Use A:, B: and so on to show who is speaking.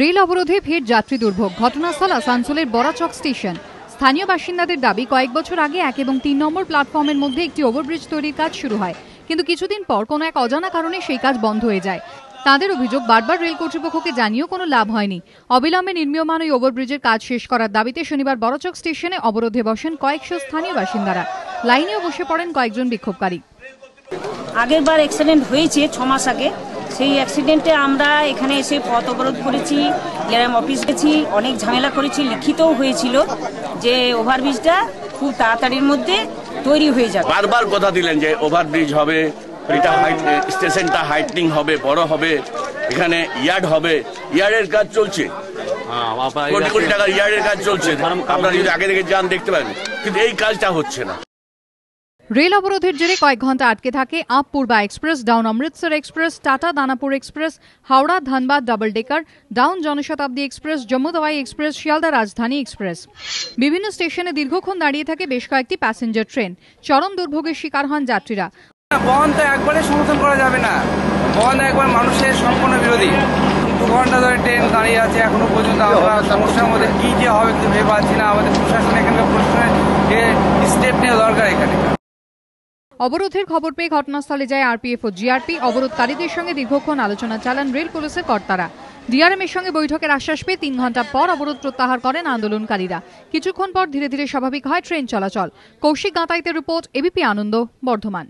A: Rail অবরোধে ফের যাত্রী দুর্ভোগ। ঘটনাস্থল আসানসোলের বড়াচক স্টেশন। স্থানীয় বাসিন্দাদের দাবি, কয়েক বছর আগে 1 এবং 3 নম্বর প্ল্যাটফর্মের মধ্যে একটি ওভারব্রিজ তৈরির কাজ শুরু হয়, কিন্তু কিছুদিন পর কোনো এক অজানা কারণে সেই কাজ বন্ধ হয়ে যায়। তাদের অভিযোগ, বারবার রেল কর্তৃপক্ষকে জানিয়েও কোনো লাভ হয়নি। অবিলম্বে নির্মীয়মান ওই ওভারব্রিজের কাজ শেষ করার দাবিতে শনিবার বড়াচক স্টেশনে অবরোধে বসেন কয়েকশো স্থানীয় বাসিন্দারা। লাইনেও বসে পড়েন কয়েকজন বিক্ষোভকারী।
B: আগের বার অ্যাক্সিডেন্ট হয়েছে 6 মাস আগে। সেই অ্যাক্সিডেন্টে আমরা এখানে এসে পথ অবরোধ করেছি, গ্রাম অফিস গেছি, অনেক ঝামেলা করেছি, লিখিতও হয়েছিল যে ওভারব্রিজটা খুব তাড়াতাড়ির মধ্যে তৈরি হয়ে যাবে।
C: বারবার কথা দিলেন যে ওভারব্রিজ হবে, এটা স্টেশনটা হাইটনিং হবে, বড় হবে, এখানে ইয়ার্ড হবে। ইয়ার্ডের কাজ চলছে, কোটি কোটি টাকার ইয়ার্ডের কাজ চলছে। আপনারা যদি আগে থেকে যান দেখতে পাবেন, কিন্তু এই কাজটা হচ্ছে না।
A: রেল অবরোধের জেরে কয়েক ঘন্টা আটকে থাকে up Poorva express, down Amritsar express, Tata Danapur express, Howrah Dhanbad double decker, down Janshatabdi express, Jammu Tawi express, Sealdah Rajdhani express. বিভিন্ন স্টেশনে দীর্ঘক্ষণ দাঁড়িয়ে থাকে বেশ কয়েকটি প্যাসেঞ্জার ট্রেন। চরম দুর্ভোগের শিকার হন যাত্রীরা।
D: বন্ধ একবারে সমর্থন করা যাবে না, বন্ধ একবার মানুষের সম্পূর্ণ বিরোধী। 2 ঘন্টা ধরে ট্রেন দাঁড়িয়ে আছে, এখনো পর্যন্ত আমরা সমস্যার মধ্যে কি যে হবে কিন্তু ভেবে পাচ্ছি না। আমাদের প্রশাসন এখানকার প্রশাসনের স্টেপ নেওয়া দরকার। এখানে
A: অবরোধের খবর পেয়ে ঘটনাস্থলে যায় আরপিএফ ও জিআরপি। অবরোধকারীদের সঙ্গে দীর্ঘক্ষণ আলোচনা চালান রেল পুলিশের কর্তারা। ডিআরএম এর সঙ্গে বৈঠকের আশ্বাস পেয়ে 3 ঘন্টা পর অবরোধ প্রত্যাহার করেন আন্দোলনকারীরা। কিছুক্ষণ পর ধীরে ধীরে স্বাভাবিক হয় ট্রেন চলাচল। কৌশিক গাঁতাইতের রিপোর্ট, এবিপি আনন্দ, বর্ধমান।